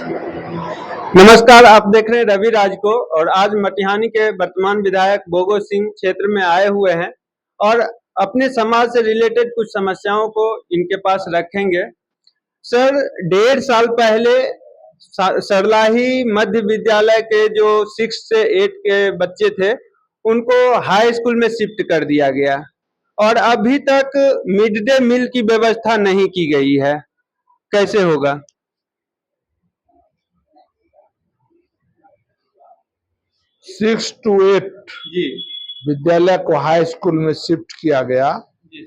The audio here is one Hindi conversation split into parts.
नमस्कार, आप देख रहे हैं रवि राज को। और आज मटिहानी के वर्तमान विधायक बोगो सिंह क्षेत्र में आए हुए हैं और अपने समाज से रिलेटेड कुछ समस्याओं को इनके पास रखेंगे। सर, 1.5 साल पहले सरलाही मध्य विद्यालय के जो 6 से 8 के बच्चे थे, उनको हाई स्कूल में शिफ्ट कर दिया गया और अभी तक मिड डे मील की व्यवस्था नहीं की गई है। कैसे होगा? 6 to 8 जी विद्यालय को हाई स्कूल में शिफ्ट किया गया, जी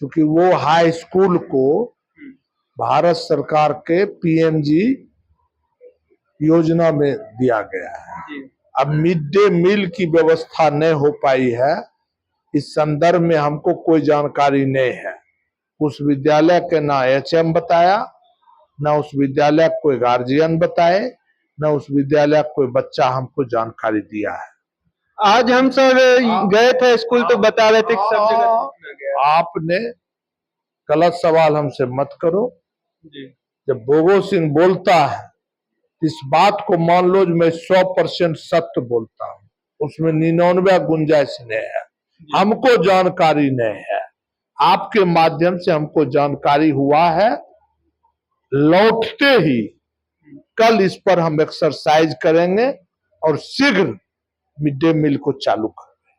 क्योंकि वो हाई स्कूल को भारत सरकार के पीएमजी योजना में दिया गया है। जी अब मिड डे मील की व्यवस्था नहीं हो पाई है, इस संदर्भ में हमको कोई जानकारी नहीं है। उस विद्यालय के ना एचएम बताया, ना उस विद्यालय को कोई गार्जियन बताए, ना उस विद्यालय कोई बच्चा हमको जानकारी दिया है। आज हम सर गए थे स्कूल तो बता रहे थे कि सब जगह सीखना गया है। आपने गलत सवाल हमसे मत करो। जी जब बोगो सिंह बोलता है, इस बात को मान लो मैं 100% सत्य बोलता हूँ, उसमें 99 गुंजाइश नहीं है। हमको जानकारी नहीं है, आपके माध्यम से हमको जानकारी हुआ है। लौटते ही कल इस पर हम एक्सरसाइज करेंगे और शीघ्र मिड डे मील को चालू करेंगे।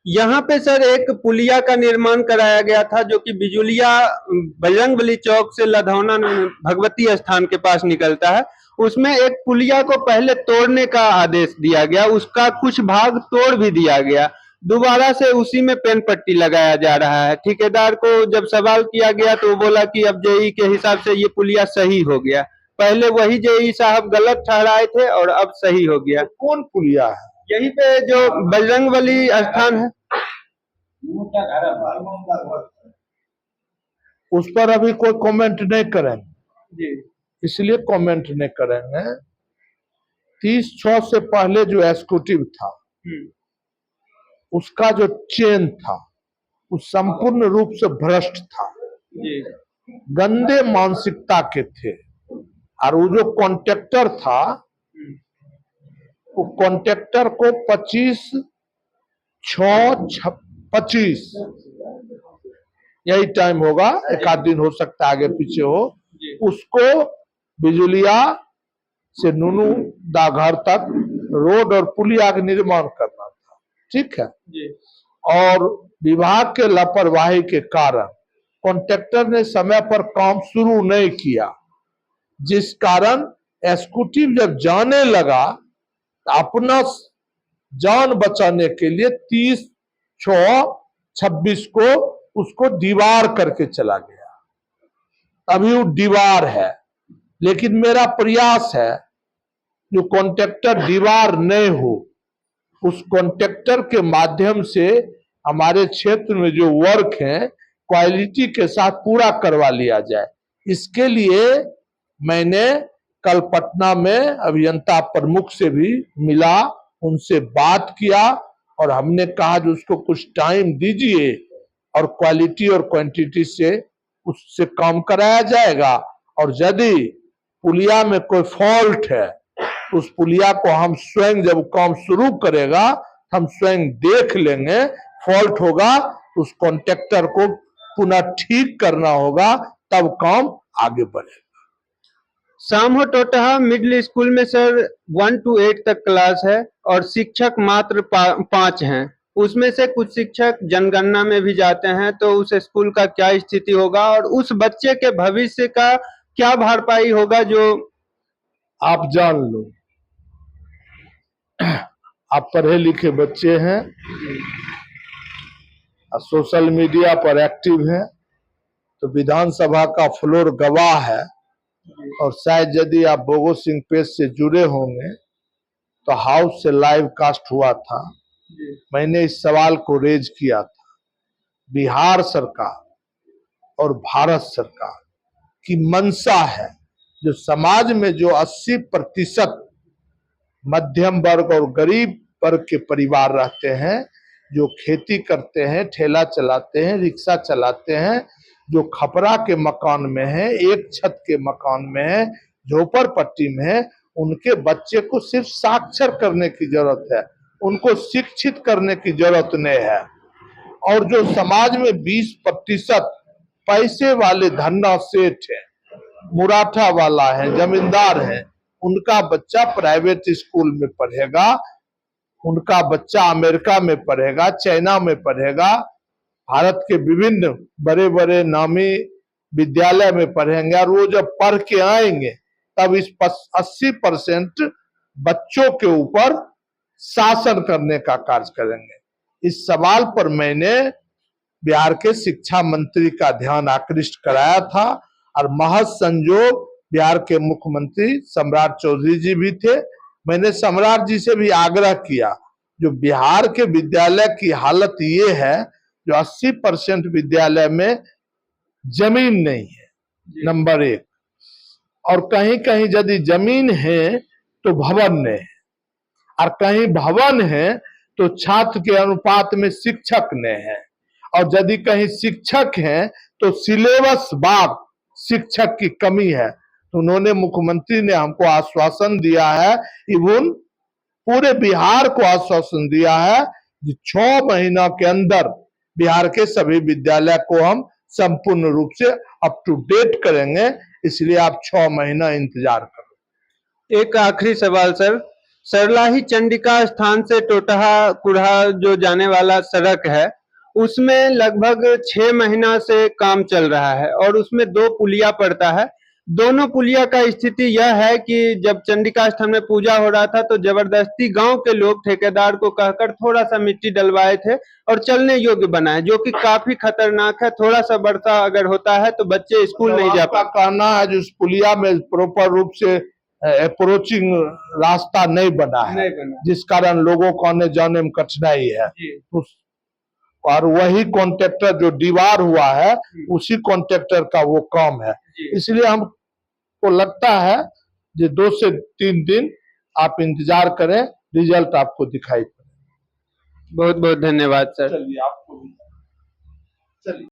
यहाँ पे सर एक पुलिया का निर्माण कराया गया था जो कि बिजुलिया बजरंगबली चौक से लधौना भगवती स्थान के पास निकलता है। उसमें एक पुलिया को पहले तोड़ने का आदेश दिया गया, उसका कुछ भाग तोड़ भी दिया गया, दोबारा से उसी में पेन पट्टी लगाया जा रहा है। ठेकेदार को जब सवाल किया गया तो वो बोला कि अब जेई के हिसाब से ये पुलिया सही हो गया। पहले वही जेई साहब गलत ठहराए थे और अब सही हो गया। कौन पुलिया है? यहीं पे जो बजरंगबली स्थान है, उस पर अभी कोई कमेंट नहीं करेंगे जी इसलिए कमेंट नहीं करेंगे। 30/6 से पहले जो एग्जीक्यूटिव था, उसका जो चेन था वो संपूर्ण रूप से भ्रष्ट था, जी गंदे मानसिकता के थे। और वो जो कॉन्ट्रैक्टर था, वो कॉन्ट्रैक्टर को 25/6/25 यही टाइम होगा, एक आध दिन हो सकता है आगे पीछे हो, उसको बिजुलिया से नूनू दाघर तक रोड और पुलिया का निर्माण करना था। ठीक है जी और विभाग के लापरवाही के कारण कॉन्ट्रैक्टर ने समय पर काम शुरू नहीं किया, जिस कारण एग्जीक्यूटिव जब जाने लगा तो अपना जान बचाने के लिए 30/6/26 को उसको दीवार करके चला गया। अभी वो दीवार है, लेकिन मेरा प्रयास है जो कॉन्ट्रैक्टर दीवार नहीं हो, उस कॉन्ट्रैक्टर के माध्यम से हमारे क्षेत्र में जो वर्क है क्वालिटी के साथ पूरा करवा लिया जाए। इसके लिए मैंने कल पटना में अभियंता प्रमुख से भी मिला, उनसे बात किया और हमने कहा जो उसको कुछ टाइम दीजिए और क्वालिटी और क्वांटिटी से उससे काम कराया जाएगा। और यदि पुलिया में कोई फॉल्ट है, उस पुलिया को हम स्वयं जब काम शुरू करेगा हम स्वयं देख लेंगे। फॉल्ट होगा उस कॉन्ट्रैक्टर को पुनः ठीक करना होगा, तब काम आगे बढ़ेगा। सामहो टोटहा मिडिल स्कूल में सर 1 to 8 तक क्लास है और शिक्षक मात्र 5 हैं। उसमें से कुछ शिक्षक जनगणना में भी जाते हैं, तो उस स्कूल का क्या स्थिति होगा और उस बच्चे के भविष्य का क्या भरपाई होगा? जो आप जान लो, आप पढ़े लिखे बच्चे हैं और सोशल मीडिया पर एक्टिव हैं, तो विधानसभा का फ्लोर गवाह है। और शायद यदि आप बोगो सिंह पेज से जुड़े होंगे तो हाउस से लाइव कास्ट हुआ था, मैंने इस सवाल को रेज किया था। बिहार सरकार और भारत सरकार की मंशा है जो समाज में जो 80% मध्यम वर्ग और गरीब वर्ग के परिवार रहते हैं, जो खेती करते हैं, ठेला चलाते हैं, रिक्शा चलाते हैं, जो खपरा के मकान में है, एक छत के मकान में है, झोपड़पट्टी में उनके बच्चे को सिर्फ साक्षर करने की जरूरत है, उनको शिक्षित करने की जरूरत नहीं है। और जो समाज में 20% पैसे वाले धन्ना सेठ है, मुराठा वाला है, जमींदार है, उनका बच्चा प्राइवेट स्कूल में पढ़ेगा, उनका बच्चा अमेरिका में पढ़ेगा, चाइना में पढ़ेगा, भारत के विभिन्न बड़े बड़े नामी विद्यालय में पढ़ेंगे, और वो जब पढ़ के आएंगे तब इस 80% बच्चों के ऊपर शासन करने का कार्य करेंगे। इस सवाल पर मैंने बिहार के शिक्षा मंत्री का ध्यान आकृष्ट कराया था, और महज संजोग बिहार के मुख्यमंत्री सम्राट चौधरी जी भी थे। मैंने सम्राट जी से भी आग्रह किया, जो बिहार के विद्यालय की हालत ये है, जो 80% विद्यालय में जमीन नहीं है, नंबर 1, और कहीं कहीं यदि जमीन है तो भवन नहीं है, और कहीं भवन है तो छात्र के अनुपात में शिक्षक नहीं है, और यदि कहीं शिक्षक हैं तो सिलेबस बार शिक्षक की कमी है। तो उन्होंने, मुख्यमंत्री ने हमको आश्वासन दिया है, इवन पूरे बिहार को आश्वासन दिया है कि 6 महीना के अंदर बिहार के सभी विद्यालय को हम संपूर्ण रूप से अप टू डेट करेंगे। इसलिए आप 6 महीना इंतजार करो। एक आखिरी सवाल सर, सरलाही चंडिका स्थान से टोटहा कुढ़ा जो जाने वाला सड़क है, उसमें लगभग 6 महीना से काम चल रहा है और उसमें 2 पुलिया पड़ता है। दोनों पुलिया का स्थिति यह है कि जब चंडिका स्थान में पूजा हो रहा था तो जबरदस्ती गांव के लोग ठेकेदार को कहकर थोड़ा सा मिट्टी डलवाए थे और चलने योग्य बनाए, जो कि काफी खतरनाक है। थोड़ा सा वर्षा अगर होता है तो बच्चे स्कूल नहीं जा पाते। कहना है जो इस पुलिया में प्रॉपर रूप से अप्रोचिंग रास्ता नहीं बना है, जिस कारण लोगों को आने जाने में कठिनाई है। और वही कॉन्ट्रैक्टर जो दीवार हुआ है, उसी कॉन्ट्रैक्टर का वो काम है। इसलिए हमको लगता है कि 2 से 3 दिन आप इंतजार करें, रिजल्ट आपको दिखाई पड़े। बहुत बहुत धन्यवाद सर। चलिए, आपको भी चलिए।